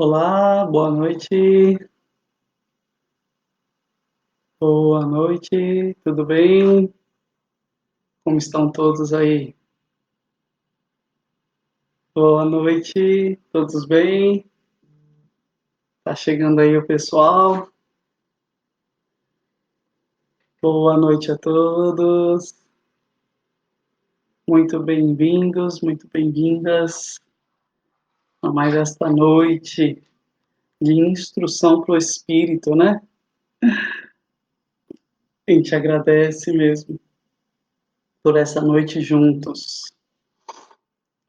Olá, boa noite. Boa noite, tudo bem? Como estão todos aí? Boa noite, todos bem? Tá chegando aí o pessoal? Boa noite a todos. Muito bem-vindos, muito bem-vindas a mais esta noite de instrução para o espírito, né? A gente agradece mesmo por essa noite juntos.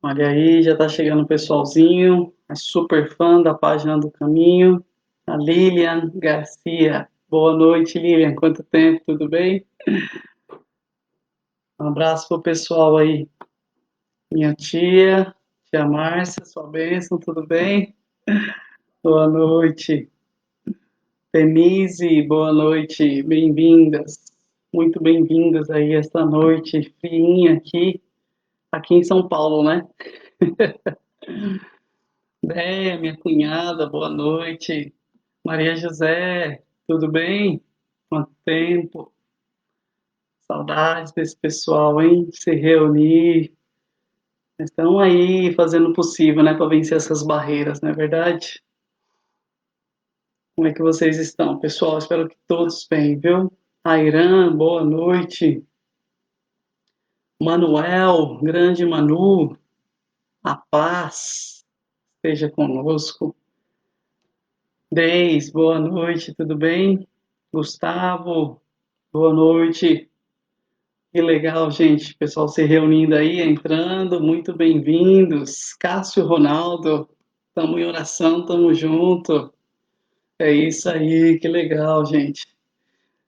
Olha aí, já tá chegando o pessoalzinho, a super fã da página do Caminho, a Lilian Garcia. Boa noite, Lilian. Quanto tempo, tudo bem? Um abraço pro pessoal aí. Minha tia Márcia, sua bênção, tudo bem? Boa noite. Denise, boa noite, bem-vindas. Muito bem-vindas aí esta noite, friinha aqui em São Paulo, né? Minha cunhada, boa noite. Maria José, tudo bem? Quanto tempo? Saudades desse pessoal, hein? Se reunir. Estão aí fazendo o possível, né, para vencer essas barreiras, não é verdade? Como é que vocês estão, pessoal? Espero que todos bem, viu? Airan, boa noite. Manuel, grande Manu, a paz esteja conosco. Deis, boa noite, tudo bem? Gustavo, boa noite. Que legal, gente. Pessoal se reunindo aí, entrando. Muito bem-vindos. Cássio Ronaldo, estamos em oração, estamos junto. É isso aí, que legal, gente.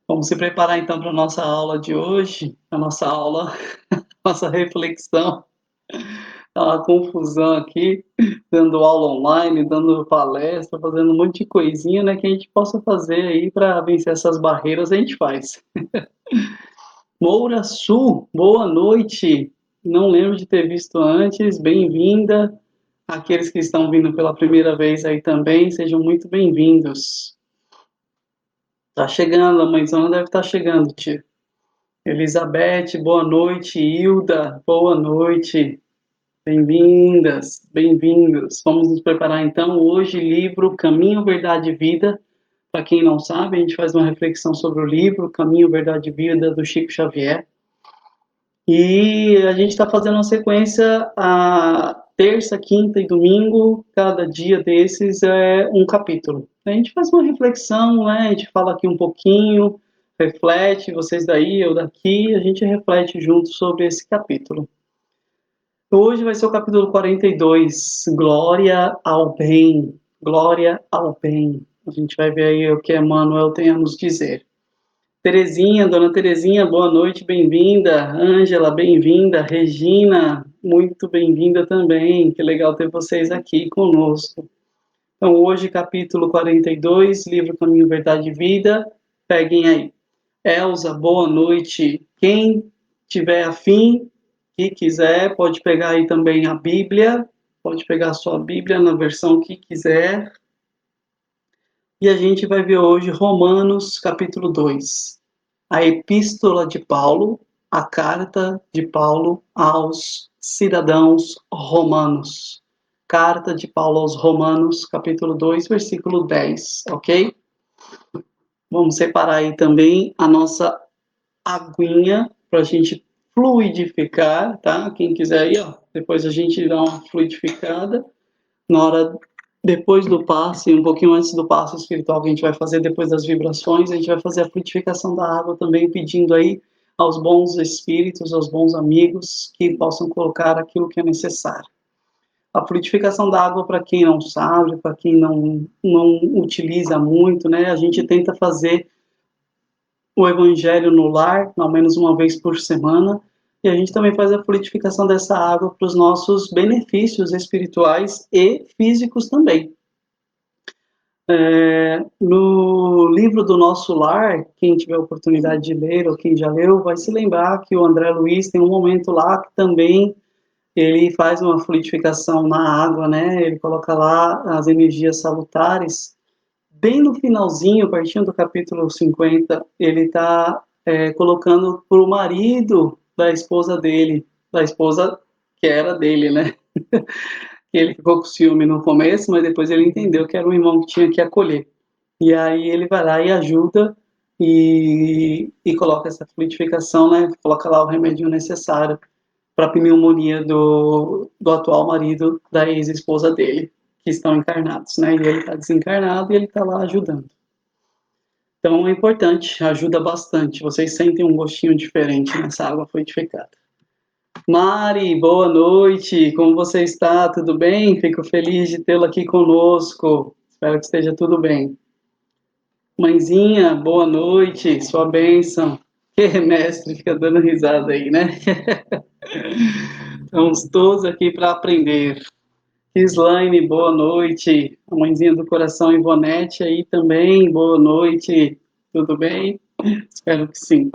Vamos se preparar então para a nossa aula de hoje, a nossa aula, nossa reflexão. Tá uma confusão aqui, dando aula online, dando palestra, fazendo um monte de coisinha, né, que a gente possa fazer aí para vencer essas barreiras, a gente faz. Moura Sul, boa noite. Não lembro de ter visto antes. Bem-vinda. Aqueles que estão vindo pela primeira vez aí também, sejam muito bem-vindos. Tá chegando, a mãezona deve estar chegando, tia. Elizabeth, boa noite. Hilda, boa noite. Bem-vindas, bem-vindos. Vamos nos preparar então. Hoje, livro Caminho, Verdade e Vida. Para quem não sabe, a gente faz uma reflexão sobre o livro Caminho, Verdade e Vida, do Chico Xavier. E a gente está fazendo uma sequência a terça, quinta e domingo, cada dia desses é um capítulo. A gente faz uma reflexão, né? A gente fala aqui um pouquinho, reflete, vocês daí, eu daqui, a gente reflete junto sobre esse capítulo. Hoje vai ser o capítulo 42, Glória ao Bem, Glória ao Bem. A gente vai ver aí o que Emmanuel tem a nos dizer. Terezinha, dona Terezinha, boa noite, bem-vinda. Ângela, bem-vinda. Regina, muito bem-vinda também. Que legal ter vocês aqui conosco. Então, hoje, capítulo 42, livro Caminho, Verdade e Vida. Peguem aí. Elza, boa noite. Quem tiver afim, que quiser, pode pegar aí também a Bíblia. Pode pegar a sua Bíblia na versão que quiser. E a gente vai ver hoje Romanos, capítulo 2. A epístola de Paulo, a carta de Paulo aos cidadãos romanos. Carta de Paulo aos Romanos, capítulo 2, versículo 10, ok? Vamos separar aí também a nossa aguinha para a gente fluidificar, tá? Quem quiser aí, ó, depois a gente dá uma fluidificada na hora depois do passe, um pouquinho antes do passe espiritual que a gente vai fazer, depois das vibrações, a gente vai fazer a frutificação da água também, pedindo aí aos bons espíritos, aos bons amigos, que possam colocar aquilo que é necessário. A frutificação da água, para quem não sabe, para quem não utiliza muito, né, a gente tenta fazer o evangelho no lar, ao menos uma vez por semana, e a gente também faz a frutificação dessa água para os nossos benefícios espirituais e físicos também. No livro do Nosso Lar, quem tiver a oportunidade de ler ou quem já leu, vai se lembrar que o André Luiz tem um momento lá que também ele faz uma fluidificação na água, né? Ele coloca lá as energias salutares. Bem no finalzinho, partindo do capítulo 50, ele está colocando para o marido da esposa dele, da esposa que era dele, né? Ele ficou com ciúme no começo, mas depois ele entendeu que era um irmão que tinha que acolher. E aí ele vai lá e ajuda e coloca essa fluidificação, né? Coloca lá o remédio necessário para a pneumonia do atual marido da ex-esposa dele, que estão encarnados, né? E ele está desencarnado e ele está lá ajudando. Então é importante, ajuda bastante. Vocês sentem um gostinho diferente nessa água fluidificada. Mari, boa noite. Como você está? Tudo bem? Fico feliz de tê-la aqui conosco. Espero que esteja tudo bem. Mãezinha, boa noite. Sua bênção. Que mestre, fica dando risada aí, né? Estamos todos aqui para aprender. Gislaine, boa noite. A mãezinha do coração Ivonete aí também, boa noite. Tudo bem? Espero que sim.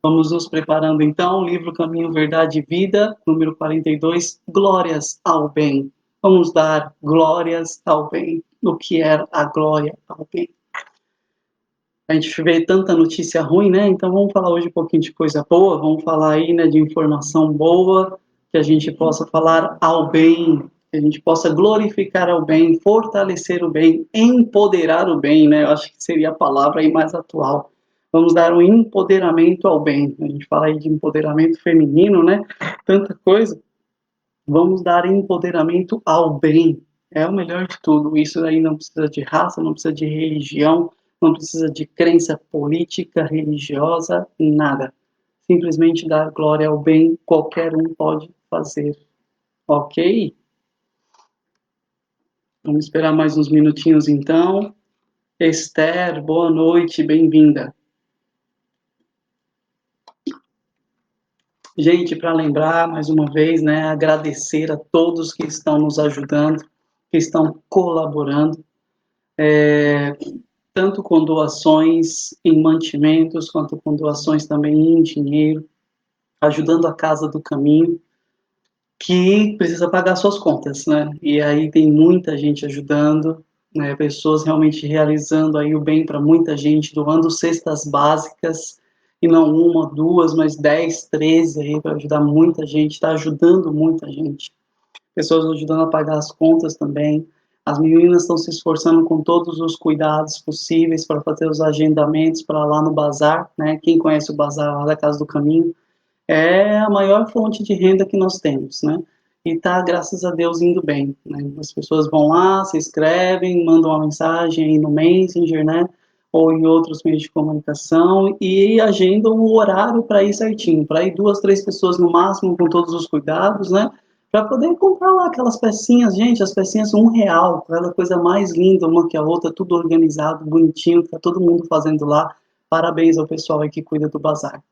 Vamos nos preparando então, livro Caminho, Verdade e Vida, número 42, Glórias ao Bem. Vamos dar glórias ao bem. O que é a glória ao bem? A gente vê tanta notícia ruim, né? Então vamos falar hoje um pouquinho de coisa boa, vamos falar aí, né, de informação boa, que a gente possa falar ao bem, que a gente possa glorificar ao bem, fortalecer o bem, empoderar o bem, né? Eu acho que seria a palavra aí mais atual. Vamos dar um empoderamento ao bem. A gente fala aí de empoderamento feminino, né? Tanta coisa. Vamos dar empoderamento ao bem. É o melhor de tudo. Isso aí não precisa de raça, não precisa de religião, não precisa de crença política, religiosa, nada. Simplesmente dar glória ao bem, qualquer um pode fazer. Ok? Vamos esperar mais uns minutinhos então. Esther, boa noite, bem-vinda. Gente, para lembrar mais uma vez, né, agradecer a todos que estão nos ajudando, que estão colaborando, tanto com doações em mantimentos, quanto com doações também em dinheiro, ajudando a Casa do Caminho, que precisa pagar suas contas, né? E aí tem muita gente ajudando, né? Pessoas realmente realizando aí o bem para muita gente, doando cestas básicas, e não uma, duas, mas 10, 13 aí para ajudar muita gente, está ajudando muita gente. Pessoas ajudando a pagar as contas também. As meninas estão se esforçando com todos os cuidados possíveis para fazer os agendamentos para lá no bazar, né? Quem conhece o bazar lá da Casa do Caminho, é a maior fonte de renda que nós temos, né? E tá, graças a Deus, indo bem, né? As pessoas vão lá, se inscrevem, mandam uma mensagem aí no Messenger, né? Ou em outros meios de comunicação e agendam o horário para ir certinho, para ir 2, 3 pessoas no máximo, com todos os cuidados, né? Para poder comprar lá aquelas pecinhas, gente, as pecinhas R$ 1, aquela coisa mais linda, uma que a outra, tudo organizado, bonitinho, tá todo mundo fazendo lá. Parabéns ao pessoal aí que cuida do bazar.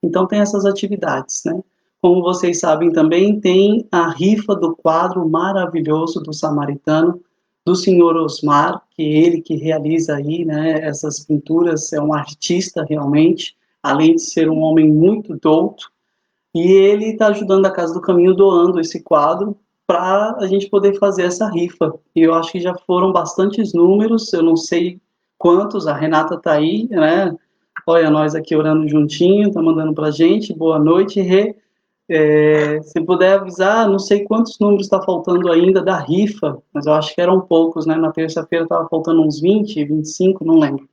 Então tem essas atividades, né? Como vocês sabem também, tem a rifa do quadro maravilhoso do Samaritano, do senhor Osmar, que é ele que realiza aí, né, essas pinturas, é um artista realmente, além de ser um homem muito douto, e ele está ajudando a Casa do Caminho doando esse quadro para a gente poder fazer essa rifa. E eu acho que já foram bastantes números, eu não sei quantos, a Renata está aí, né? Olha, nós aqui orando juntinho, tá mandando pra gente, boa noite, Rê. Se puder avisar, não sei quantos números está faltando ainda da rifa, mas eu acho que eram poucos, né? Na terça-feira estava faltando uns 20, 25, não lembro.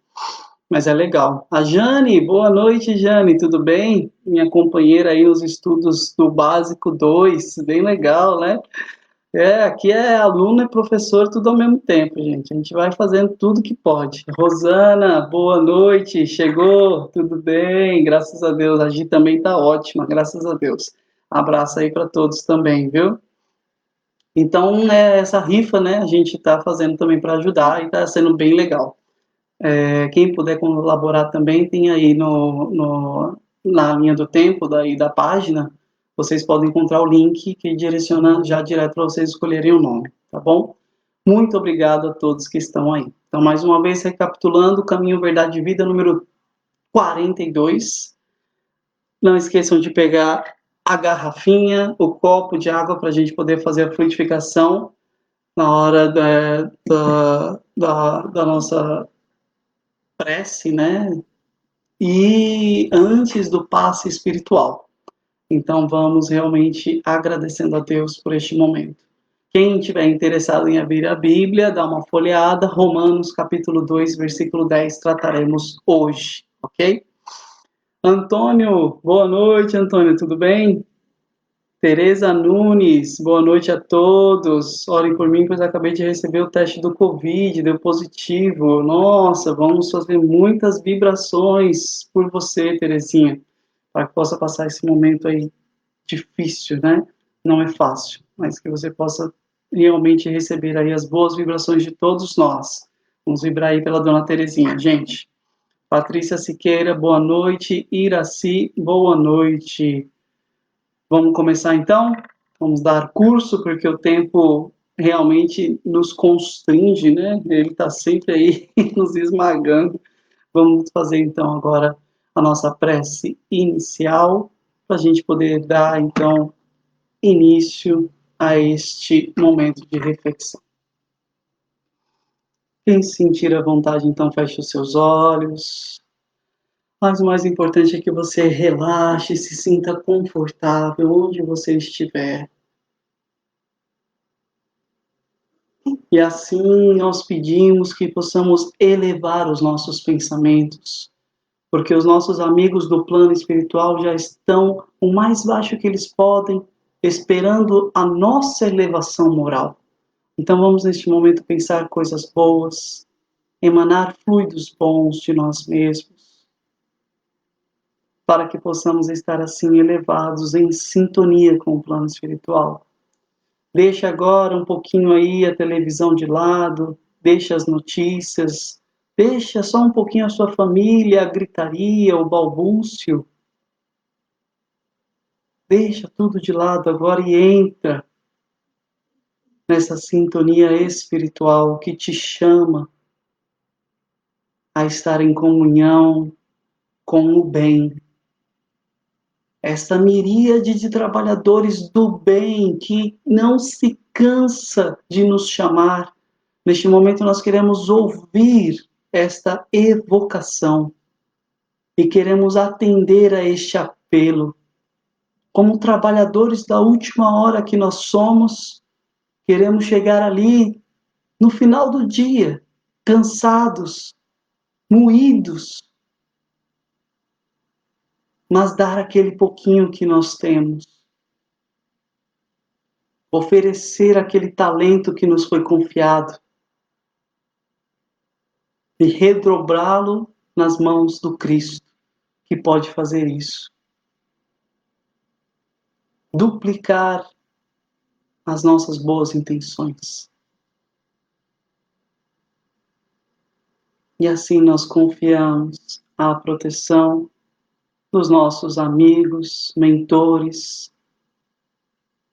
Mas é legal. A Jane, boa noite, Jane, tudo bem? Minha companheira aí nos estudos do Básico 2, bem legal, né? Aqui é aluno e professor tudo ao mesmo tempo, gente. A gente vai fazendo tudo que pode. Rosana, boa noite. Chegou? Tudo bem? Graças a Deus. A Gi também tá ótima, graças a Deus. Abraço aí para todos também, viu? Então, essa rifa, né, a gente está fazendo também para ajudar e está sendo bem legal. Quem puder colaborar também, tem aí na linha do tempo da página, vocês podem encontrar o link que direciona já direto para vocês escolherem o nome, tá bom? Muito obrigado a todos que estão aí. Então, mais uma vez, recapitulando, Caminho, Verdade e Vida, número 42. Não esqueçam de pegar a garrafinha, o copo de água para a gente poder fazer a frutificação na hora da nossa prece, né? E antes do passe espiritual. Então vamos realmente agradecendo a Deus por este momento. Quem tiver interessado em abrir a Bíblia, dá uma folheada, Romanos capítulo 2, versículo 10, trataremos hoje, ok? Antônio, boa noite, Antônio, tudo bem? Tereza Nunes, boa noite a todos. Orem por mim, pois acabei de receber o teste do Covid, deu positivo. Nossa, vamos fazer muitas vibrações por você, Terezinha, para que possa passar esse momento aí difícil, né? Não é fácil, mas que você possa realmente receber aí as boas vibrações de todos nós. Vamos vibrar aí pela Dona Terezinha, gente. Patrícia Siqueira, boa noite. Iraci, boa noite. Vamos começar então? Vamos dar curso, porque o tempo realmente nos constringe, né? Ele está sempre aí nos esmagando. Vamos fazer então agora a nossa prece inicial, para a gente poder dar então início a este momento de reflexão. Quem sentir a vontade, então, feche os seus olhos. Mas o mais importante é que você relaxe, se sinta confortável onde você estiver. E assim nós pedimos que possamos elevar os nossos pensamentos, porque os nossos amigos do plano espiritual já estão o mais baixo que eles podem, esperando a nossa elevação moral. Então vamos neste momento pensar coisas boas, emanar fluidos bons de nós mesmos, para que possamos estar assim elevados em sintonia com o plano espiritual. Deixa agora um pouquinho aí a televisão de lado, deixa as notícias, deixa só um pouquinho a sua família, a gritaria, o balbúcio. Deixa tudo de lado agora e entra nessa sintonia espiritual que te chama a estar em comunhão com o bem. Esta miríade de trabalhadores do bem que não se cansa de nos chamar. Neste momento nós queremos ouvir esta evocação e queremos atender a este apelo. Como trabalhadores da última hora que nós somos, queremos chegar ali no final do dia, cansados, moídos, mas dar aquele pouquinho que nós temos. Oferecer aquele talento que nos foi confiado e redobrá-lo nas mãos do Cristo, que pode fazer isso. Duplicar as nossas boas intenções. E assim nós confiamos à proteção dos nossos amigos, mentores,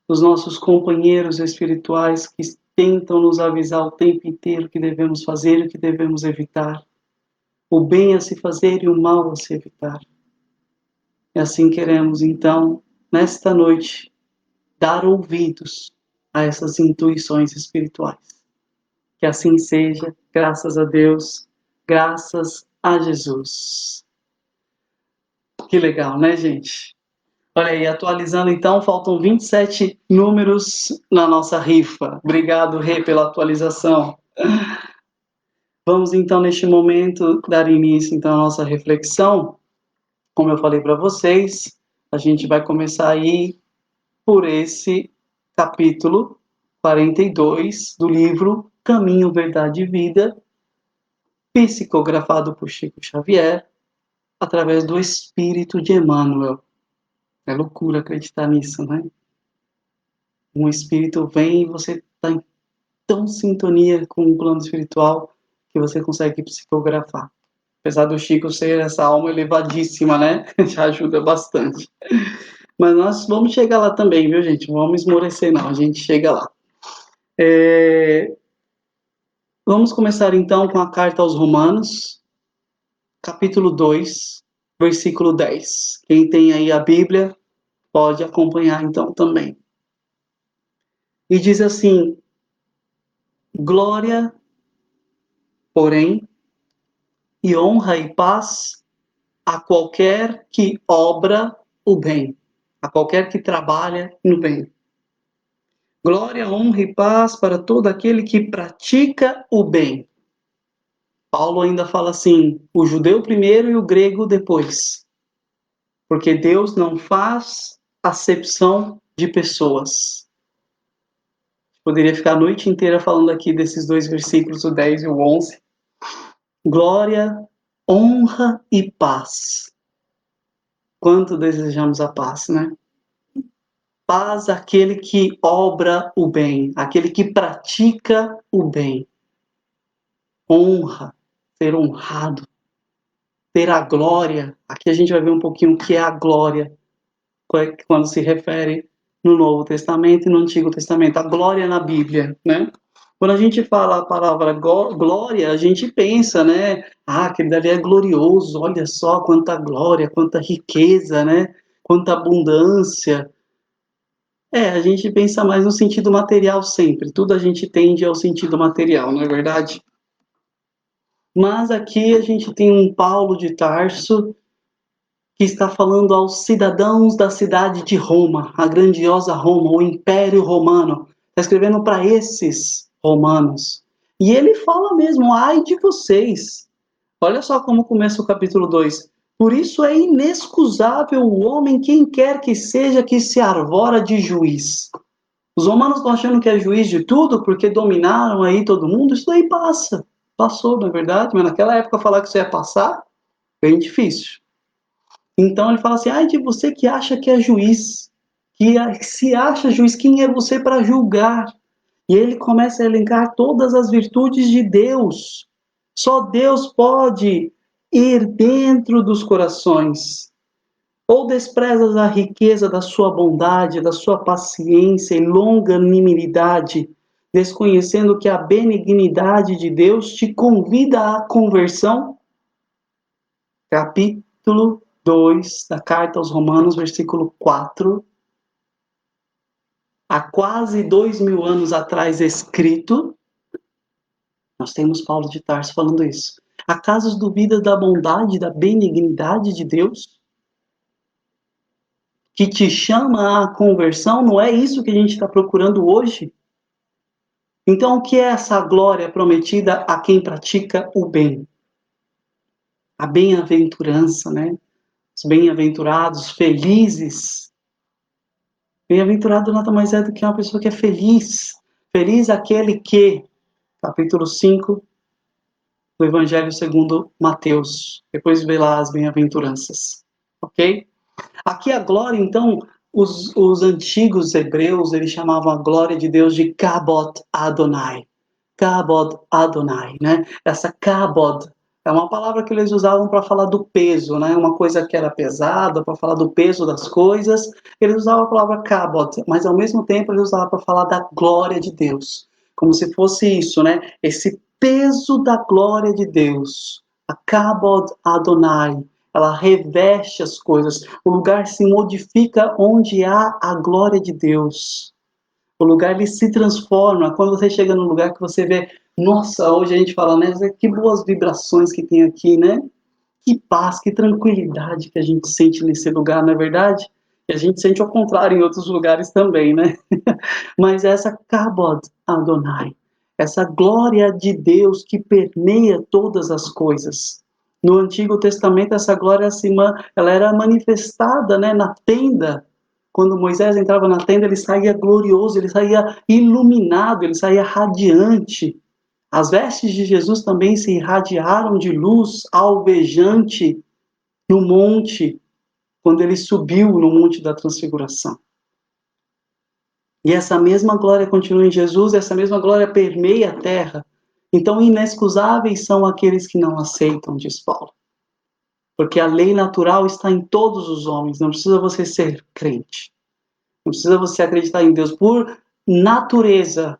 dos nossos companheiros espirituais que tentam nos avisar o tempo inteiro o que devemos fazer e o que devemos evitar. O bem a se fazer e o mal a se evitar. E assim queremos, então, nesta noite, dar ouvidos a essas intuições espirituais. Que assim seja, graças a Deus, graças a Jesus. Que legal, né, gente? Olha aí, atualizando então, faltam 27 números na nossa rifa. Obrigado, Rê, pela atualização. Vamos então, neste momento, dar início então à nossa reflexão. Como eu falei para vocês, a gente vai começar aí por esse capítulo 42 do livro Caminho, Verdade e Vida, psicografado por Chico Xavier, através do Espírito de Emmanuel. É loucura acreditar nisso, né? Um espírito vem e você está em tão sintonia com o plano espiritual que você consegue psicografar. Apesar do Chico ser essa alma elevadíssima, né? Já ajuda bastante. Mas nós vamos chegar lá também, viu, gente? Não vamos esmorecer, não. A gente chega lá. Vamos começar, então, com a carta aos Romanos, capítulo 2, versículo 10. Quem tem aí a Bíblia, Pode acompanhar então também. E diz assim: glória, porém, e honra e paz a qualquer que obra o bem, a qualquer que trabalha no bem. Glória, honra e paz para todo aquele que pratica o bem. Paulo ainda fala assim: o judeu primeiro e o grego depois. Porque Deus não faz acepção de pessoas. Poderia ficar a noite inteira falando aqui desses dois versículos, o 10 e o 11. Glória, honra e paz. Quanto desejamos a paz, né? Paz àquele que obra o bem, aquele que pratica o bem. Honra, ser honrado, ter a glória. Aqui a gente vai ver um pouquinho o que é a glória, quando se refere no Novo Testamento e no Antigo Testamento. A glória na Bíblia, né? Quando a gente fala a palavra glória, a gente pensa, né? Ah, aquele dali é glorioso, olha só quanta glória, quanta riqueza, né? Quanta abundância. A gente pensa mais no sentido material sempre. Tudo a gente tende ao sentido material, não é verdade? Mas aqui a gente tem um Paulo de Tarso que está falando aos cidadãos da cidade de Roma, a grandiosa Roma, o Império Romano. Está escrevendo para esses romanos. E ele fala mesmo: ai de vocês. Olha só como começa o capítulo 2. Por isso é inexcusável o homem, quem quer que seja, que se arvora de juiz. Os romanos estão achando que é juiz de tudo porque dominaram aí todo mundo. Isso daí passa. Passou, na verdade, mas naquela época falar que isso ia passar, bem difícil. Então ele fala assim: ai de você que acha que é juiz, que se acha juiz, quem é você para julgar? E ele começa a elencar todas as virtudes de Deus. Só Deus pode ir dentro dos corações. Ou desprezas a riqueza da sua bondade, da sua paciência e longanimidade, desconhecendo que a benignidade de Deus te convida à conversão? Capítulo 2 da Carta aos Romanos, versículo 4. Há quase 2000 anos atrás escrito, nós temos Paulo de Tarso falando isso. Acaso duvidas da bondade, da benignidade de Deus? Que te chama à conversão, não é isso que a gente está procurando hoje? Então, o que é essa glória prometida a quem pratica o bem? A bem-aventurança, né? Os bem-aventurados, felizes. Bem-aventurado nada mais é do que uma pessoa que é feliz. Feliz aquele que, capítulo 5 do Evangelho segundo Mateus. Depois vê lá as bem-aventuranças. Ok? Aqui a glória, então, os antigos hebreus, eles chamavam a glória de Deus de Kabod Adonai. Kabod Adonai, né? Essa Kabod é uma palavra que eles usavam para falar do peso, né? Uma coisa que era pesada, para falar do peso das coisas. Eles usavam a palavra Kabod, mas ao mesmo tempo eles usavam para falar da glória de Deus. Como se fosse isso, né? Esse peso da glória de Deus. A Kabod Adonai. Ela reveste as coisas. O lugar se modifica onde há a glória de Deus. O lugar ele se transforma. Quando você chega num lugar que você vê, nossa, hoje a gente fala, né? Que boas vibrações que tem aqui, né? Que paz, que tranquilidade que a gente sente nesse lugar, não é verdade? E a gente sente ao contrário em outros lugares também, né? Mas essa Kabod Adonai, essa glória de Deus que permeia todas as coisas. No Antigo Testamento, essa glória ela era manifestada, né, na tenda. Quando Moisés entrava na tenda, ele saía glorioso, ele saía iluminado, ele saía radiante. As vestes de Jesus também se irradiaram de luz alvejante no monte, quando ele subiu no monte da transfiguração. E essa mesma glória continua em Jesus, essa mesma glória permeia a terra. Então, inexcusáveis são aqueles que não aceitam, diz Paulo. Porque a lei natural está em todos os homens, não precisa você ser crente. Não precisa você acreditar em Deus. Por natureza,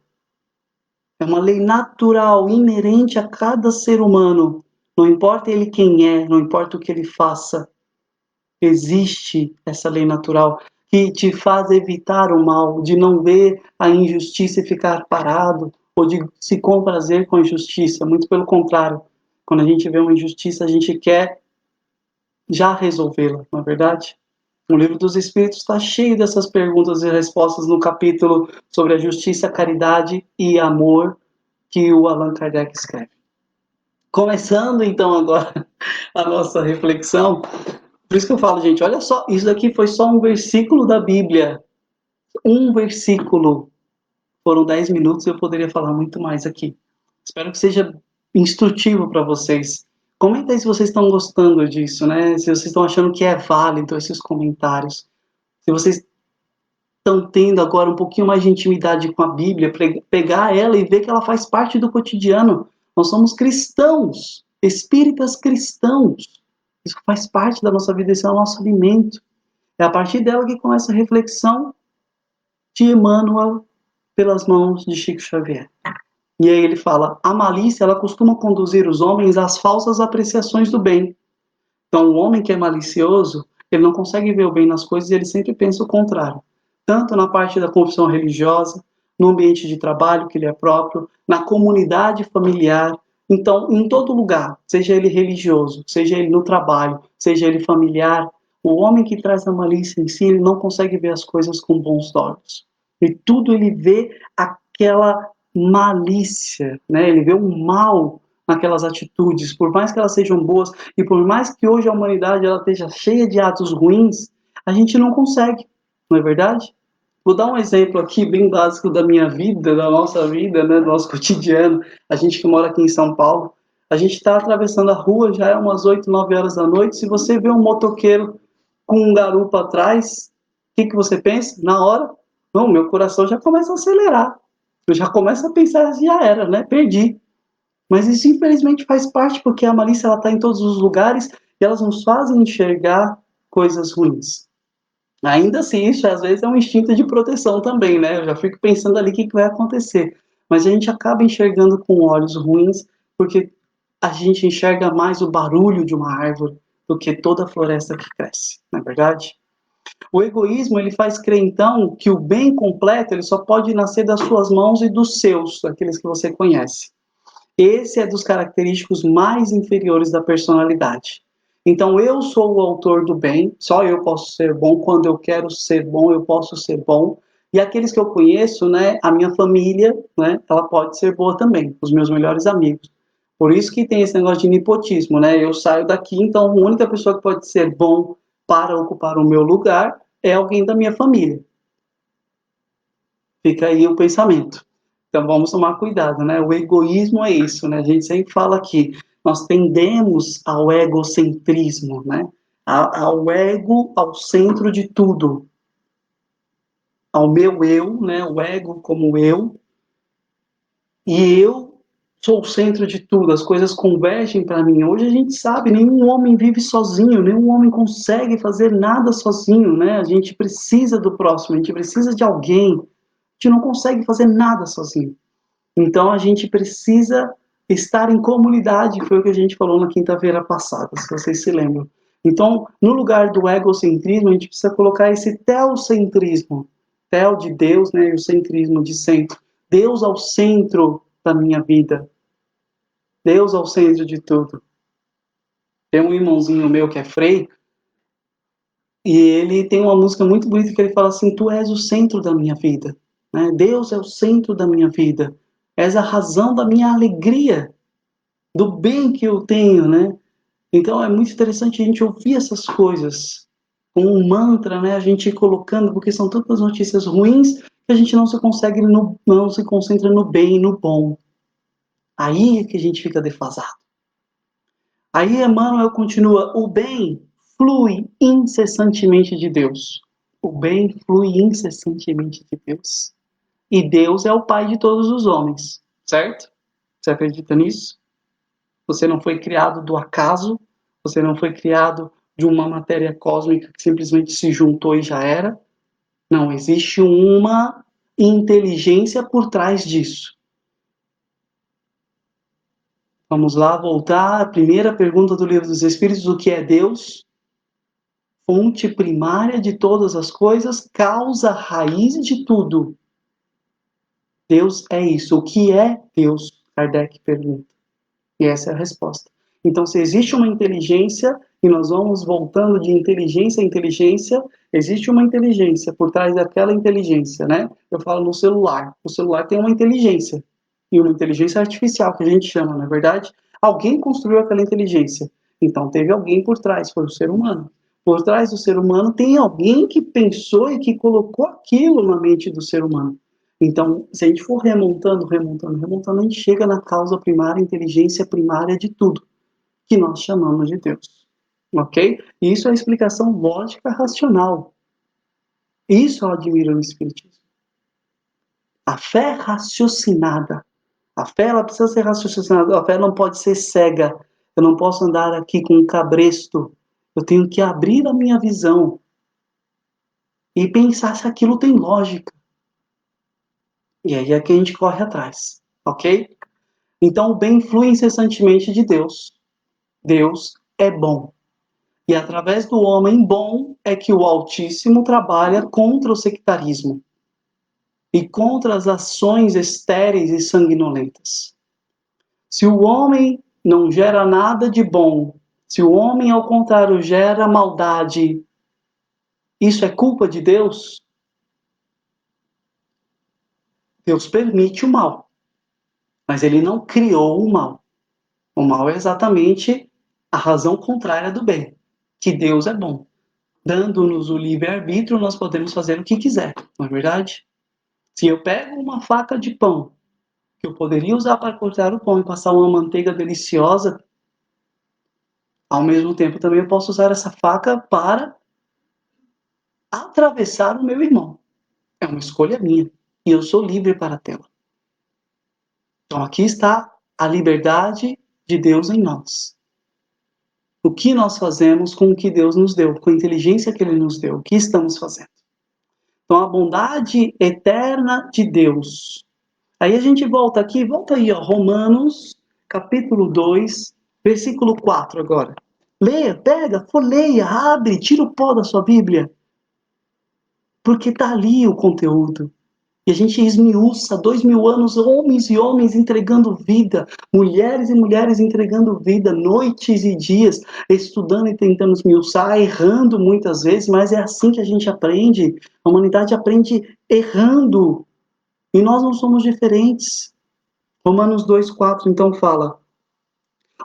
é uma lei natural, inerente a cada ser humano. Não importa ele quem é, não importa o que ele faça. Existe essa lei natural que te faz evitar o mal, de não ver a injustiça e ficar parado, ou de se comprazer com a injustiça. Muito pelo contrário. Quando a gente vê uma injustiça, a gente quer já resolvê-la, não é verdade? O livro dos Espíritos está cheio dessas perguntas e respostas no capítulo sobre a justiça, caridade e amor que o Allan Kardec escreve. Começando então agora a nossa reflexão, por isso que eu falo, gente, olha só, isso daqui foi só um versículo da Bíblia. Um versículo. Foram 10 minutos e eu poderia falar muito mais aqui. Espero que seja instrutivo para vocês. Comenta aí se vocês estão gostando disso, né? Se vocês estão achando que é válido esses comentários. Se vocês estão tendo agora um pouquinho mais de intimidade com a Bíblia, pegar ela e ver que ela faz parte do cotidiano. Nós somos cristãos, espíritas cristãos. Isso faz parte da nossa vida, esse é o nosso alimento. É a partir dela que começa a reflexão de Emmanuel pelas mãos de Chico Xavier. E aí ele fala, a malícia ela costuma conduzir os homens às falsas apreciações do bem. Então o homem que é malicioso, ele não consegue ver o bem nas coisas e ele sempre pensa o contrário. Tanto na parte da confissão religiosa, no ambiente de trabalho que ele é próprio, na comunidade familiar. Então, em todo lugar, seja ele religioso, seja ele no trabalho, seja ele familiar, o homem que traz a malícia em si, ele não consegue ver as coisas com bons olhos. E tudo ele vê aquela malícia, né? Ele vê o mal naquelas atitudes, por mais que elas sejam boas e por mais que hoje a humanidade ela esteja cheia de atos ruins, a gente não consegue, não é verdade? Vou dar um exemplo aqui bem básico da minha vida, da nossa vida, né, do nosso cotidiano. A gente que mora aqui em São Paulo, a gente está atravessando a rua, já é umas 8, 9 horas da noite. Se você vê um motoqueiro com um garupa atrás, o que você pensa? Na hora, não, meu coração já começa a acelerar. Eu já começo a pensar, já era, né? Perdi. Mas isso infelizmente faz parte porque a malícia ela está em todos os lugares e elas nos fazem enxergar coisas ruins. Ainda assim, isso às vezes é um instinto de proteção também, né? Eu já fico pensando ali o que vai acontecer. Mas a gente acaba enxergando com olhos ruins porque a gente enxerga mais o barulho de uma árvore do que toda a floresta que cresce, não é verdade? O egoísmo ele faz crer então que o bem completo ele só pode nascer das suas mãos e dos seus, daqueles que você conhece. Esse é dos característicos mais inferiores da personalidade. Então, eu sou o autor do bem, só eu posso ser bom, quando eu quero ser bom, eu posso ser bom. E aqueles que eu conheço, né, a minha família, né, ela pode ser boa também, os meus melhores amigos. Por isso que tem esse negócio de nepotismo, né? Eu saio daqui, então a única pessoa que pode ser bom para ocupar o meu lugar é alguém da minha família. Fica aí o pensamento. Então vamos tomar cuidado, né? O egoísmo é isso, né? A gente sempre fala que nós tendemos ao egocentrismo, né? Ao ego, ao centro de tudo. Ao meu eu, né? O ego como eu. E eu sou o centro de tudo, as coisas convergem para mim. Hoje a gente sabe, nenhum homem vive sozinho, nenhum homem consegue fazer nada sozinho, né? A gente precisa do próximo, a gente precisa de alguém. A gente não consegue fazer nada sozinho. Então a gente precisa estar em comunidade, foi o que a gente falou na quinta-feira passada, se vocês se lembram. Então, no lugar do egocentrismo, a gente precisa colocar esse teocentrismo, teo de Deus, né, e o centrismo de centro. Deus ao centro da minha vida. Deus ao centro de tudo. Tem um irmãozinho meu que é Frei, e ele tem uma música muito bonita que ele fala assim: Tu és o centro da minha vida. Né? Deus é o centro da minha vida. És a razão da minha alegria, do bem que eu tenho, né? Então é muito interessante a gente ouvir essas coisas com um mantra, né? A gente ir colocando, porque são tantas notícias ruins que a gente não se consegue não se concentra no bem e no bom. Aí é que a gente fica defasado. Aí Emmanuel continua: o bem flui incessantemente de Deus. O bem flui incessantemente de Deus. E Deus é o Pai de todos os homens, certo? Você acredita nisso? Você não foi criado do acaso, você não foi criado de uma matéria cósmica que simplesmente se juntou e já era. Não, existe uma inteligência por trás disso. Vamos lá, voltar à primeira pergunta do Livro dos Espíritos: o que é Deus? fonte primária de todas as coisas, causa raiz de tudo. Deus é isso. O que é Deus? Kardec pergunta. E essa é a resposta. Então, se existe uma inteligência, e nós vamos voltando de inteligência a inteligência, existe uma inteligência por trás daquela inteligência, né? Eu falo no celular. O celular tem uma inteligência, e uma inteligência artificial, que a gente chama, na verdade. Alguém construiu aquela inteligência. Então, teve alguém por trás, foi o ser humano. Por trás do ser humano tem alguém que pensou e que colocou aquilo na mente do ser humano. Então, se a gente for remontando, a gente chega na causa primária, inteligência primária de tudo, que nós chamamos de Deus. Ok? E isso é a explicação lógica racional. Isso eu admiro no Espiritismo. A fé raciocinada. A fé, ela precisa ser raciocinada. A fé não pode ser cega. Eu não posso andar aqui com um cabresto. Eu tenho que abrir a minha visão e pensar se aquilo tem lógica. E aí é que a gente corre atrás. Ok? Então, o bem flui incessantemente de Deus. Deus é bom. E através do homem bom é que o Altíssimo trabalha contra o sectarismo e contra as ações estéreis e sanguinolentas. Se o homem não gera nada de bom, se o homem, ao contrário, gera maldade, isso é culpa de Deus? Deus permite o mal, mas ele não criou o mal. O mal é exatamente a razão contrária do bem, que Deus é bom. Dando-nos o livre-arbítrio, nós podemos fazer o que quiser, não é verdade? Se eu pego uma faca de pão, que eu poderia usar para cortar o pão e passar uma manteiga deliciosa, ao mesmo tempo também eu posso usar essa faca para atravessar o meu irmão. É uma escolha minha, e eu sou livre para tê-la. Então aqui está a liberdade de Deus em nós. O que nós fazemos com o que Deus nos deu, com a inteligência que Ele nos deu, o que estamos fazendo? Então, a bondade eterna de Deus. Aí a gente volta aqui, volta aí, ó, Romanos, capítulo 2, versículo 4 agora. Leia, pega, folheia, abre, tira o pó da sua Bíblia. Porque está ali o conteúdo. E a gente esmiuça 2000 anos, homens e homens entregando vida, mulheres e mulheres entregando vida, noites e dias, estudando e tentando esmiuçar, errando muitas vezes, mas é assim que a gente aprende. A humanidade aprende errando. E nós não somos diferentes. Romanos 2,4 então fala: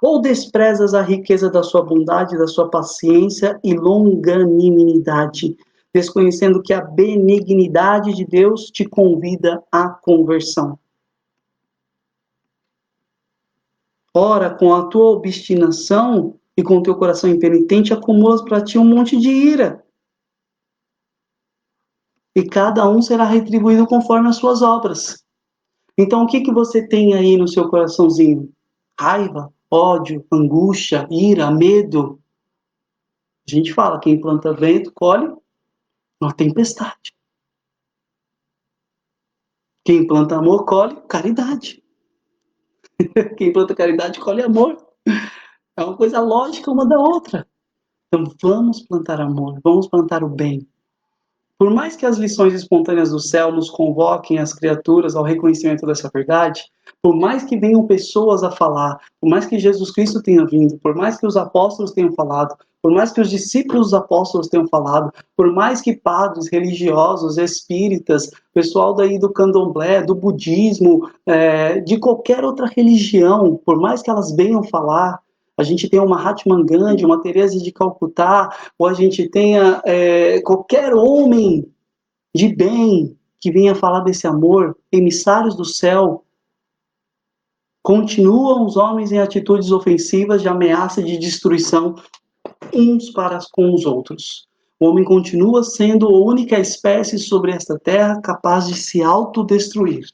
ou desprezas a riqueza da sua bondade, da sua paciência e longanimidade, desconhecendo que a benignidade de Deus te convida à conversão. Ora, com a tua obstinação e com o teu coração impenitente, acumulas para ti um monte de ira. E cada um será retribuído conforme as suas obras. Então, o que você tem aí no seu coraçãozinho? Raiva, ódio, angústia, ira, medo. A gente fala, quem planta vento, colhe uma tempestade. Quem planta amor, colhe caridade. Quem planta caridade, colhe amor. É uma coisa lógica uma da outra. Então, vamos plantar amor, vamos plantar o bem. Por mais que as lições espontâneas do céu nos convoquem as criaturas ao reconhecimento dessa verdade, por mais que venham pessoas a falar, por mais que Jesus Cristo tenha vindo, por mais que os apóstolos tenham falado, por mais que os discípulos dos apóstolos tenham falado, por mais que padres, religiosos, espíritas, pessoal daí do candomblé, do budismo, de qualquer outra religião, por mais que elas venham falar, a gente tem uma Mahatma Gandhi, uma Teresa de Calcutá, ou a gente tenha qualquer homem de bem que venha falar desse amor, emissários do céu, continuam os homens em atitudes ofensivas de ameaça e de destruição uns para com os outros. O homem continua sendo a única espécie sobre esta terra capaz de se autodestruir.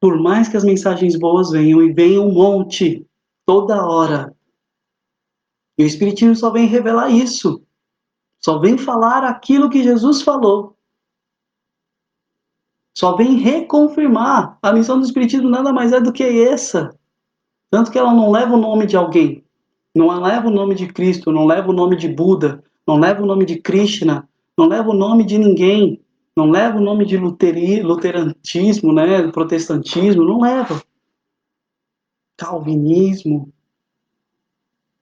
Por mais que as mensagens boas venham, e venham um monte, toda hora, e o Espiritismo só vem revelar isso. Só vem falar aquilo que Jesus falou. Só vem reconfirmar. A missão do Espiritismo nada mais é do que essa. Tanto que ela não leva o nome de alguém. Não leva o nome de Cristo, não leva o nome de Buda, não leva o nome de Krishna, não leva o nome de ninguém, não leva o nome de luterantismo, né, protestantismo, não leva. Calvinismo,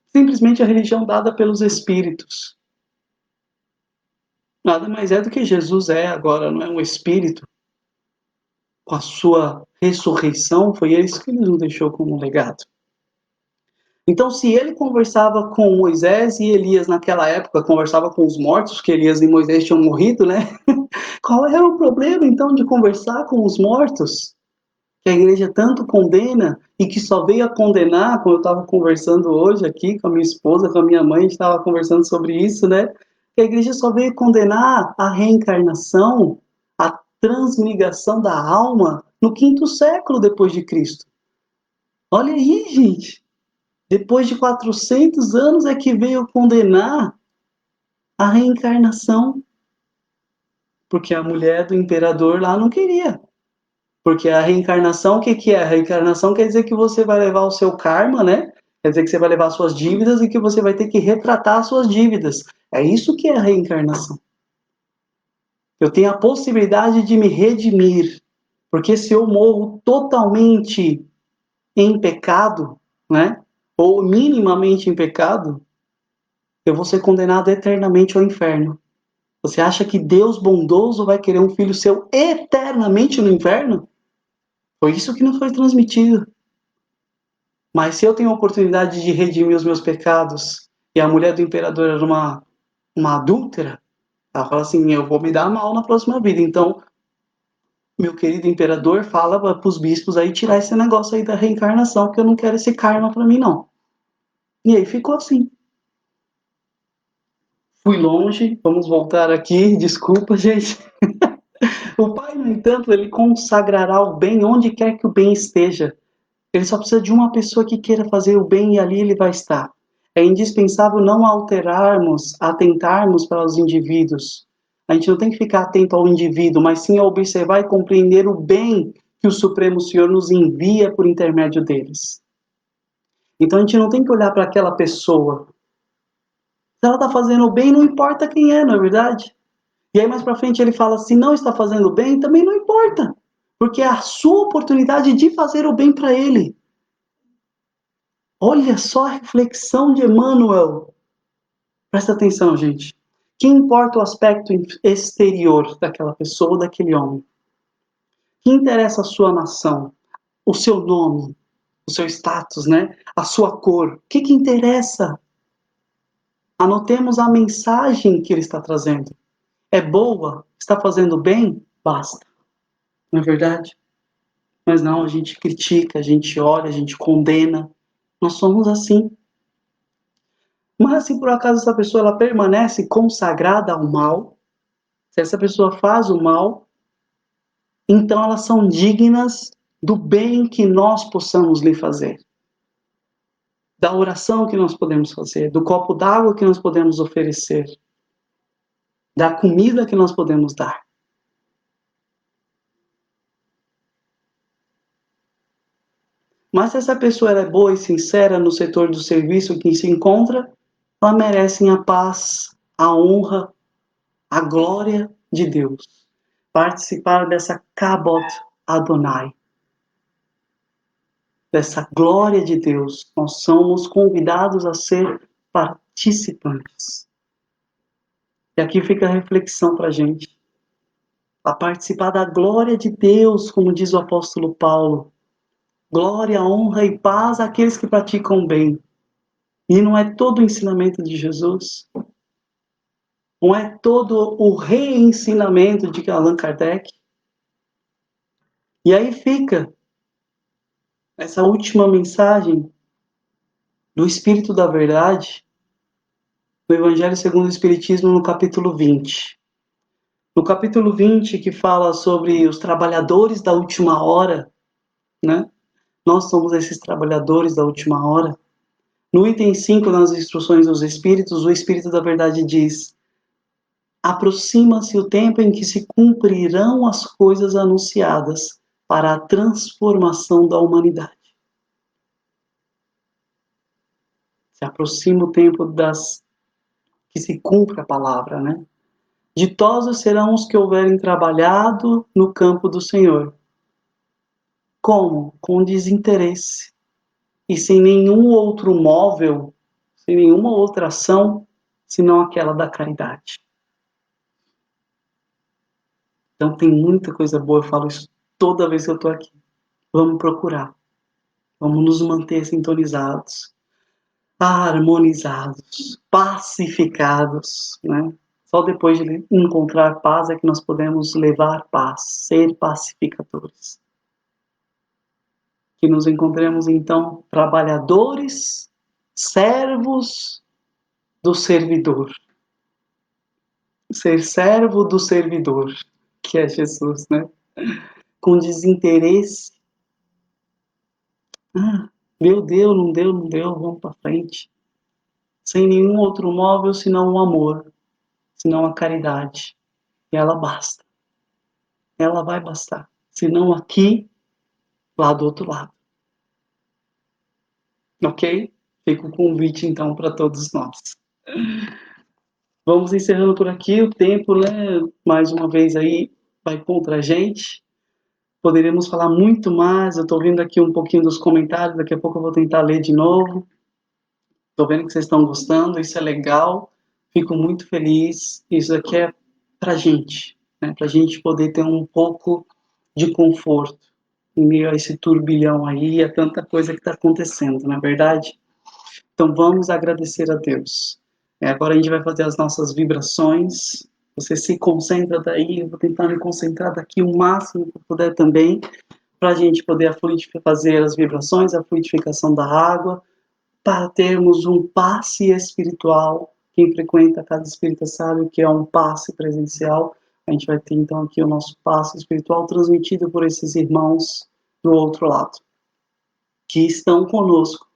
simplesmente a religião dada pelos espíritos. Nada mais é do que Jesus é agora, não é um espírito. Com a sua ressurreição, foi isso que ele nos deixou como legado. Então, se ele conversava com Moisés e Elias naquela época, conversava com os mortos, que Elias e Moisés tinham morrido, né? Qual era o problema, então, de conversar com os mortos? Que a igreja tanto condena e que só veio a condenar, como eu estava conversando hoje aqui com a minha esposa, com a minha mãe, a gente estava conversando sobre isso, né? Que a igreja só veio condenar a reencarnação, a transmigração da alma no 5º século depois de Cristo. Olha aí, gente. Depois de 400 anos é que veio condenar a reencarnação. Porque a mulher do imperador lá não queria. Porque a reencarnação, o que é? A reencarnação quer dizer que você vai levar o seu karma, né? Quer dizer que você vai levar suas dívidas e que você vai ter que retratar as suas dívidas. É isso que é a reencarnação. Eu tenho a possibilidade de me redimir. Porque se eu morro totalmente em pecado, né? Ou minimamente em pecado, eu vou ser condenado eternamente ao inferno. Você acha que Deus bondoso vai querer um filho seu eternamente no inferno? Foi isso que não foi transmitido. Mas se eu tenho a oportunidade de redimir os meus pecados, e a mulher do imperador era uma adúltera, ela fala assim, eu vou me dar mal na próxima vida. Então, meu querido imperador, fala para os bispos aí tirar esse negócio aí da reencarnação, porque eu não quero esse karma para mim, não. E aí ficou assim. Fui longe, vamos voltar aqui, desculpa, gente. O Pai, no entanto, ele consagrará o bem onde quer que o bem esteja. Ele só precisa de uma pessoa que queira fazer o bem e ali ele vai estar. É indispensável não alterarmos, atentarmos para os indivíduos. A gente não tem que ficar atento ao indivíduo, mas sim a observar e compreender o bem que o Supremo Senhor nos envia por intermédio deles. Então a gente não tem que olhar para aquela pessoa. Se ela está fazendo o bem, não importa quem é, não é verdade? E aí mais para frente ele fala, se não está fazendo bem, também não importa. Porque é a sua oportunidade de fazer o bem para ele. Olha só a reflexão de Emmanuel. Presta atenção, gente. Que importa o aspecto exterior daquela pessoa ou daquele homem? Que interessa a sua nação, o seu nome, o seu status, né? A sua cor. O que interessa? Anotemos a mensagem que ele está trazendo. É boa? Está fazendo bem? Basta. Não é verdade? Mas não, a gente critica, a gente olha, a gente condena. Nós somos assim. Mas se por acaso essa pessoa ela permanece consagrada ao mal, se essa pessoa faz o mal, então elas são dignas do bem que nós possamos lhe fazer. Da oração que nós podemos fazer, do copo d'água que nós podemos oferecer, da comida que nós podemos dar. Mas se essa pessoa é boa e sincera no setor do serviço que se encontra, ela merece a paz, a honra, a glória de Deus. Participar dessa Kabot Adonai, dessa glória de Deus. Nós somos convidados a ser participantes. E aqui fica a reflexão para a gente. A participar da glória de Deus, como diz o apóstolo Paulo. Glória, honra e paz àqueles que praticam bem. E não é todo o ensinamento de Jesus? Não é todo o reensinamento de Allan Kardec? E aí fica essa última mensagem do Espírito da Verdade, no Evangelho segundo o Espiritismo, no capítulo 20. No capítulo 20, que fala sobre os trabalhadores da última hora, né? Nós somos esses trabalhadores da última hora. No item 5, nas instruções dos Espíritos, o Espírito da Verdade diz: aproxima-se o tempo em que se cumprirão as coisas anunciadas para a transformação da humanidade. Se aproxima o tempo que se cumpre a palavra, né? Ditosos serão os que houverem trabalhado no campo do Senhor. Como? Com desinteresse e sem nenhum outro móvel, sem nenhuma outra ação, senão aquela da caridade. Então tem muita coisa boa, eu falo isso toda vez que eu estou aqui. Vamos procurar, vamos nos manter sintonizados, harmonizados, pacificados, né? Só depois de encontrar paz é que nós podemos levar paz, ser pacificadores. Que nos encontremos, então, trabalhadores, servos do servidor. Ser servo do servidor, que é Jesus, né? Com desinteresse. Ah, deu, não deu, não deu, vamos para frente. Sem nenhum outro móvel senão o amor, senão a caridade. E ela basta. Ela vai bastar. Senão aqui, lá do outro lado. Ok? Fica o convite, então, para todos nós. Vamos encerrando por aqui. O tempo, né, mais uma vez aí, vai contra a gente. Poderíamos falar muito mais. Eu estou vendo aqui um pouquinho dos comentários. Daqui a pouco eu vou tentar ler de novo. Estou vendo que vocês estão gostando. Isso é legal. Fico muito feliz. Isso aqui é para a gente, né, para a gente poder ter um pouco de conforto em meio a esse turbilhão aí e a tanta coisa que está acontecendo, não é verdade? Então vamos agradecer a Deus. Agora a gente vai fazer as nossas vibrações. Você se concentra daí, eu vou tentar me concentrar daqui o máximo que eu puder também, para a gente poder fazer as vibrações, a fluidificação da água, para termos um passe espiritual. Quem frequenta a Casa Espírita sabe o que é um passe presencial. A gente vai ter então aqui o nosso passe espiritual transmitido por esses irmãos do outro lado, que estão conosco.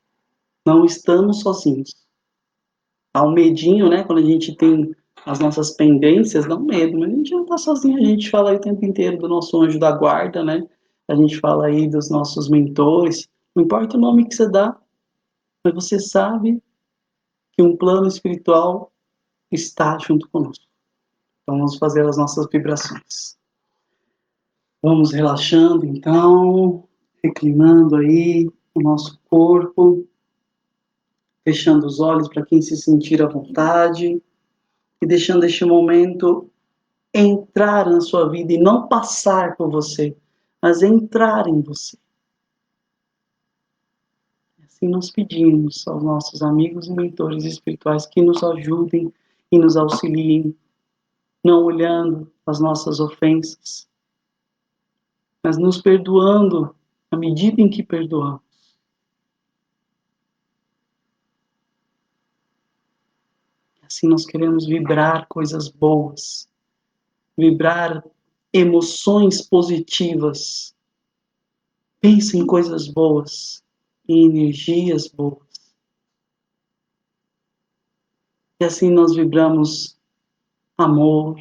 Não estamos sozinhos. Há um medinho, né? Quando a gente tem as nossas pendências, dá um medo, mas a gente não está sozinho, a gente fala aí o tempo inteiro do nosso anjo da guarda, né? A gente fala aí dos nossos mentores, não importa o nome que você dá, mas você sabe que um plano espiritual está junto conosco. Então vamos fazer as nossas vibrações. Vamos relaxando, então, reclinando aí o nosso corpo, fechando os olhos para quem se sentir à vontade e deixando este momento entrar na sua vida e não passar por você, mas entrar em você. Assim nós pedimos aos nossos amigos e mentores espirituais que nos ajudem e nos auxiliem, não olhando as nossas ofensas, mas nos perdoando à medida em que perdoamos. Assim nós queremos vibrar coisas boas, vibrar emoções positivas. Pense em coisas boas, em energias boas. E assim nós vibramos amor,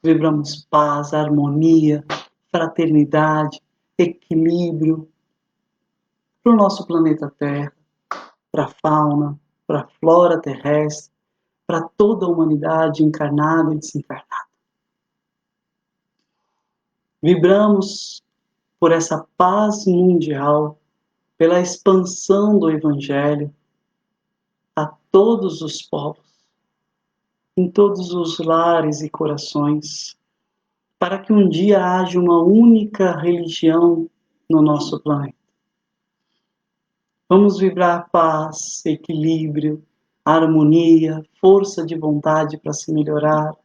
vibramos paz, harmonia, fraternidade, equilíbrio para o nosso planeta Terra, para a fauna, para a flora terrestre, para toda a humanidade encarnada e desencarnada. Vibramos por essa paz mundial, pela expansão do Evangelho a todos os povos, em todos os lares e corações, para que um dia haja uma única religião no nosso planeta. Vamos vibrar paz, equilíbrio, harmonia, força de vontade para se melhorar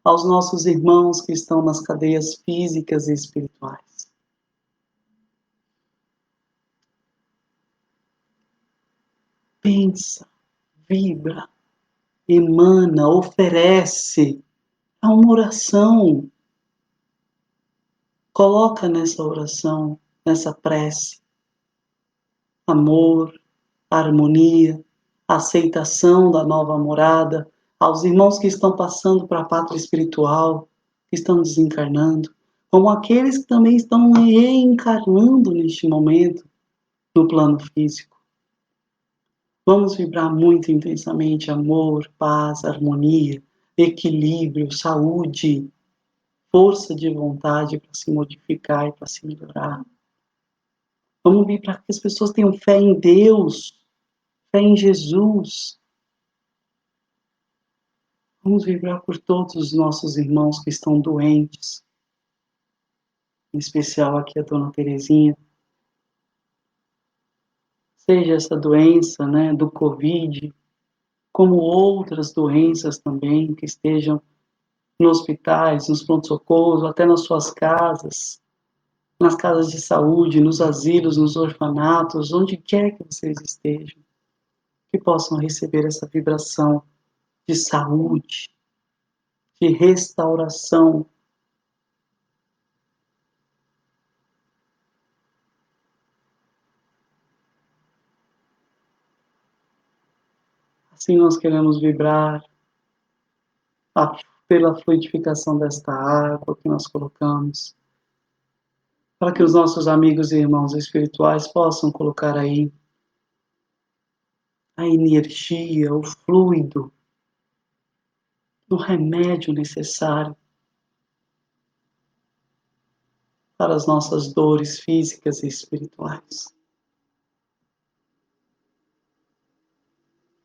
aos nossos irmãos que estão nas cadeias físicas e espirituais. Pensa, vibra, emana, oferece. É uma oração. Coloca nessa oração, nessa prece, amor, harmonia, aceitação da nova morada, aos irmãos que estão passando para a pátria espiritual, que estão desencarnando, como aqueles que também estão reencarnando neste momento no plano físico. Vamos vibrar muito intensamente amor, paz, harmonia, equilíbrio, saúde, força de vontade para se modificar e para se melhorar. Vamos vibrar para que as pessoas tenham fé em Deus, fé em Jesus. Vamos vibrar por todos os nossos irmãos que estão doentes, em especial aqui a Dona Terezinha. Seja essa doença, né, do Covid, como outras doenças também que estejam nos hospitais, nos pronto-socorros, até nas suas casas, nas casas de saúde, nos asilos, nos orfanatos, onde quer que vocês estejam, que possam receber essa vibração de saúde, de restauração. Assim nós queremos vibrar pela fluidificação desta água que nós colocamos, para que os nossos amigos e irmãos espirituais possam colocar aí a energia, o fluido, o remédio necessário para as nossas dores físicas e espirituais.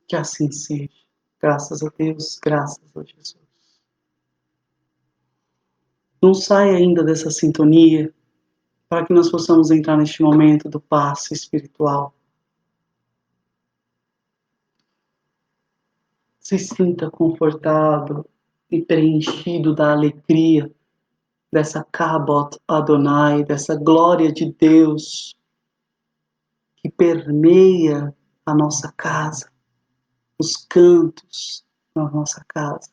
Que assim seja. Graças a Deus, graças a Jesus. Não saia ainda dessa sintonia para que nós possamos entrar neste momento do passe espiritual. Se sinta confortado e preenchido da alegria dessa Kabot Adonai, dessa glória de Deus que permeia a nossa casa, os cantos da nossa casa.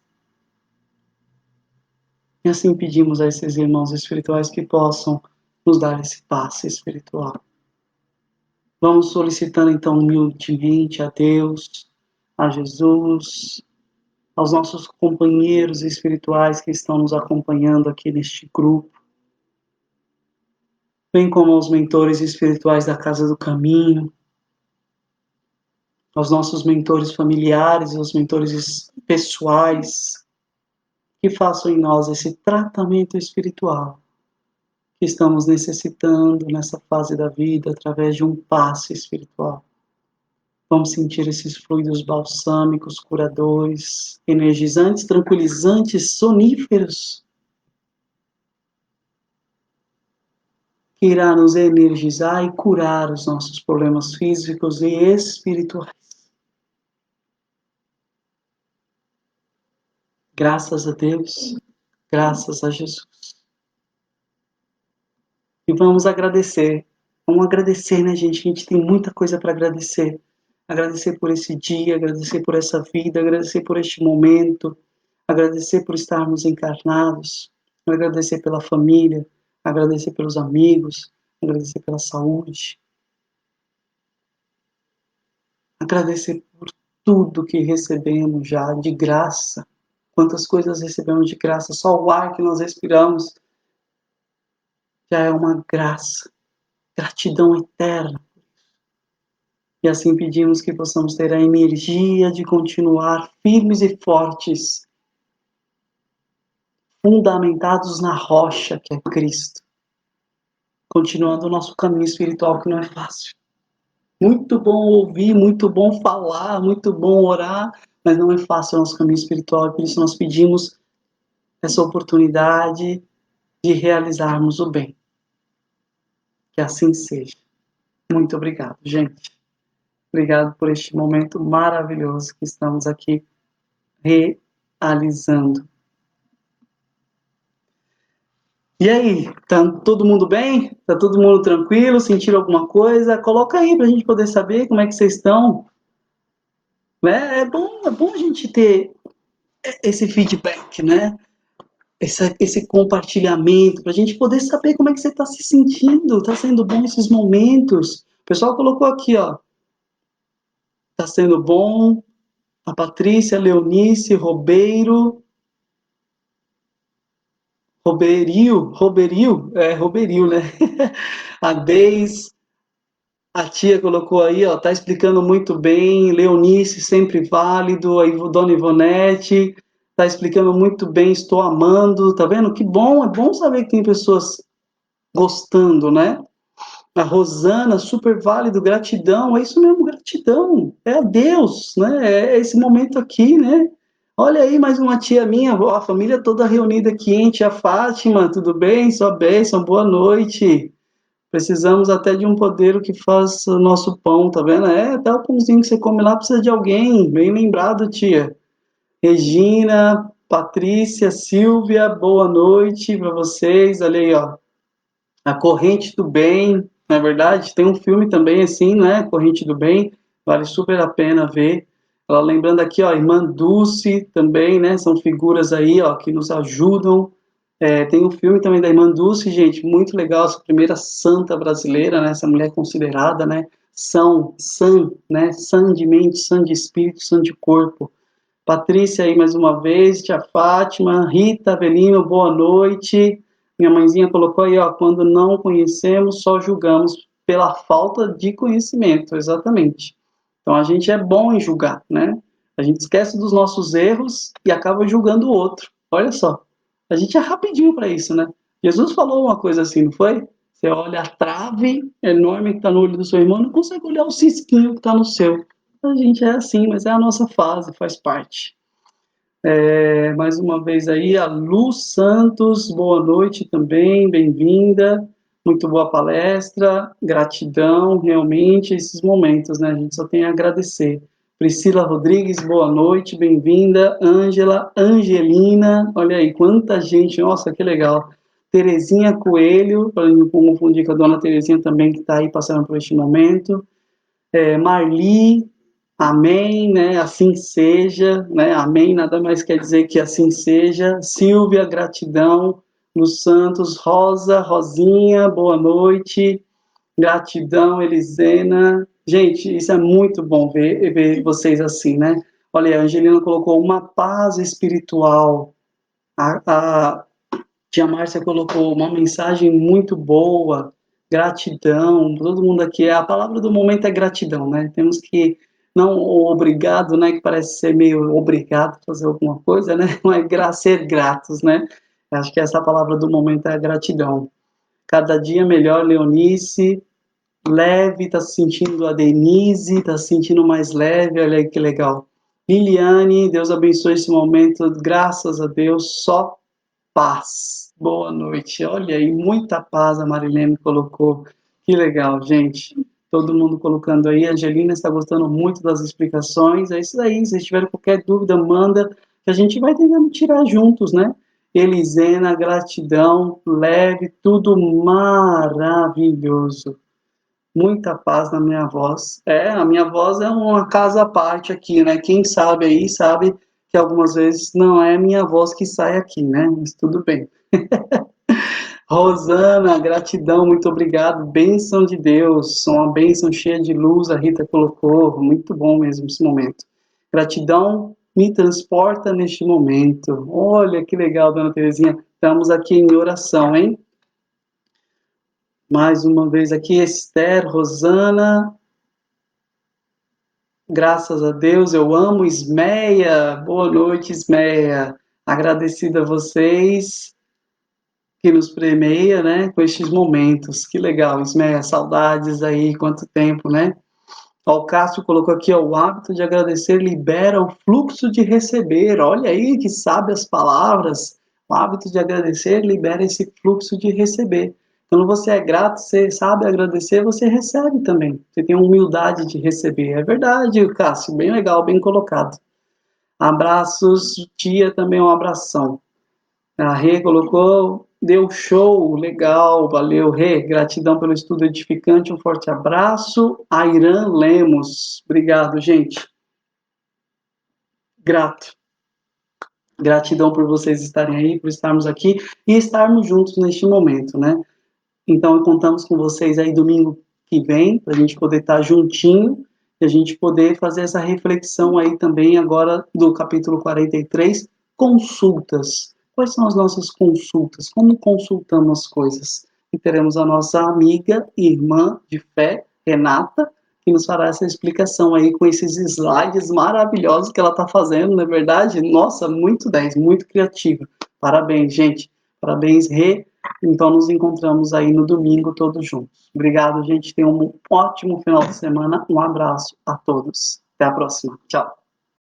E assim pedimos a esses irmãos espirituais que possam nos dar esse passe espiritual. Vamos solicitando então humildemente a Deus, a Jesus, aos nossos companheiros espirituais que estão nos acompanhando aqui neste grupo, bem como aos mentores espirituais da Casa do Caminho, aos nossos mentores familiares, aos mentores pessoais, que façam em nós esse tratamento espiritual que estamos necessitando nessa fase da vida através de um passe espiritual. Vamos sentir esses fluidos balsâmicos, curadores, energizantes, tranquilizantes, soníferos, que irá nos energizar e curar os nossos problemas físicos e espirituais. Graças a Deus, graças a Jesus. E vamos agradecer. Vamos agradecer, né, gente? A gente tem muita coisa para agradecer. Agradecer por esse dia, agradecer por essa vida, agradecer por este momento, agradecer por estarmos encarnados, agradecer pela família, agradecer pelos amigos, agradecer pela saúde, agradecer por tudo que recebemos já de graça. Quantas coisas recebemos de graça, só o ar que nós respiramos já é uma graça, gratidão eterna. E assim pedimos que possamos ter a energia de continuar firmes e fortes, fundamentados na rocha que é Cristo, continuando o nosso caminho espiritual que não é fácil. Muito bom ouvir, muito bom falar, muito bom orar, mas não é fácil o nosso caminho espiritual, e por isso nós pedimos essa oportunidade de realizarmos o bem. Que assim seja. Muito obrigado, gente. Obrigado por este momento maravilhoso que estamos aqui realizando. E aí, tá todo mundo bem? Tá todo mundo tranquilo? Sentiram alguma coisa? Coloca aí pra gente poder saber como é que vocês estão. Né? É bom a gente ter esse feedback, né? Esse compartilhamento, pra gente poder saber como é que você tá se sentindo. Tá sendo bom esses momentos? O pessoal colocou aqui, ó. Tá sendo bom. A Patrícia, Leonice, Roberil, né? A Deis, A tia colocou aí, ó, tá explicando muito bem. Leonice, sempre válido. A Dona Ivonete tá explicando muito bem. Estou amando, tá vendo? Que bom, é bom saber que tem pessoas gostando, né? A Rosana, super válido, gratidão. É isso mesmo, gratidão. É a Deus, né? É esse momento aqui, né? Olha aí, mais uma tia minha, a família toda reunida aqui, hein? Tia Fátima, tudo bem? Sua bênção, boa noite. Precisamos até de um poder que faz o nosso pão, tá vendo? É, até o pãozinho que você come lá precisa de alguém. Bem lembrado, tia. Regina, Patrícia, Silvia, boa noite para vocês. Olha aí, ó. A Corrente do Bem, não é verdade? Tem um filme também assim, né? Corrente do Bem, vale super a pena ver. Ela lembrando aqui, ó, Irmã Dulce também, né? São figuras aí, ó, que nos ajudam. Tem um filme também da Irmã Dulce, gente, muito legal, essa primeira santa brasileira, né? Essa mulher considerada, né? Sã, né? Sã de mente, sã de espírito, sã de corpo. Patrícia aí mais uma vez, tia Fátima, Rita Avelino, boa noite. Minha mãezinha colocou aí, ó, quando não conhecemos, só julgamos pela falta de conhecimento, exatamente. Então a gente é bom em julgar, né? A gente esquece dos nossos erros e acaba julgando o outro. Olha só, a gente é rapidinho para isso, né? Jesus falou uma coisa assim, não foi? Você olha a trave enorme que está no olho do seu irmão, não consegue olhar o cisquinho que está no seu. A gente é assim, mas é a nossa fase, faz parte. Mais uma vez aí, a Lu Santos, boa noite também, bem-vinda, muito boa palestra, gratidão, realmente, esses momentos, né, a gente só tem a agradecer. Priscila Rodrigues, boa noite, bem-vinda, Ângela, Angelina, olha aí, quanta gente, nossa, que legal. Terezinha Coelho, para não confundir com a dona Terezinha também, que está aí passando por este momento. Marli, amém, né? Assim seja, né? Amém nada mais quer dizer que assim seja. Silvia, gratidão. Nos Santos, Rosa, Rosinha, boa noite. Gratidão, Elisena. Gente, isso é muito bom ver vocês assim, né? Olha, a Angelina colocou uma paz espiritual. A tia Márcia colocou uma mensagem muito boa, gratidão, todo mundo aqui, a palavra do momento é gratidão, né? Temos que, não o obrigado, né, que parece ser meio obrigado a fazer alguma coisa, né? Mas ser gratos, né? Acho que essa palavra do momento é a gratidão. Cada dia melhor, Leonice, leve, tá se sentindo a Denise, tá se sentindo mais leve, olha aí que legal. Liliane, Deus abençoe esse momento, graças a Deus, só paz. Boa noite. Olha aí, muita paz a Marilene colocou. Que legal, gente. Todo mundo colocando aí. A Angelina está gostando muito das explicações. É isso aí. Se vocês tiverem qualquer dúvida, manda, que a gente vai tentando tirar juntos, né? Elisena, gratidão, leve, tudo maravilhoso. Muita paz na minha voz. A minha voz é uma casa à parte aqui, né? Quem sabe aí sabe que algumas vezes não é a minha voz que sai aqui, né? Mas tudo bem. Rosana, gratidão, muito obrigado. Bênção de Deus, uma bênção cheia de luz, a Rita colocou. Muito bom mesmo esse momento. Gratidão me transporta neste momento. Olha que legal, dona Terezinha. Estamos aqui em oração, hein? Mais uma vez aqui, Esther, Rosana, graças a Deus, eu amo Ismeia. Boa noite, Ismeia. Agradecida a vocês que nos premeia, né, com estes momentos. Que legal, Ismeia, saudades aí, quanto tempo, né? Ó, o Cássio colocou aqui, ó, o hábito de agradecer libera o fluxo de receber. Olha aí que sabe as palavras. O hábito de agradecer libera esse fluxo de receber. Quando você é grato, você sabe agradecer, você recebe também. Você tem humildade de receber. É verdade, Cássio, bem legal, bem colocado. Abraços, tia, também um abração. A Rê colocou, deu show, legal, valeu, Rê, gratidão pelo estudo edificante, um forte abraço. A Irã Lemos, obrigado, gente. Grato. Gratidão por vocês estarem aí, por estarmos aqui e estarmos juntos neste momento, né? Então, contamos com vocês aí domingo que vem, para a gente poder estar juntinho e a gente poder fazer essa reflexão aí também agora do capítulo 43, consultas. Quais são as nossas consultas? Como consultamos as coisas? E teremos a nossa amiga e irmã de fé, Renata, que nos fará essa explicação aí com esses slides maravilhosos que ela está fazendo, não é verdade? Nossa, muito 10, muito criativa. Parabéns, gente. Parabéns, Rê. Então, nos encontramos aí no domingo todos juntos. Obrigado, gente. Tenham um ótimo final de semana. Um abraço a todos. Até a próxima. Tchau.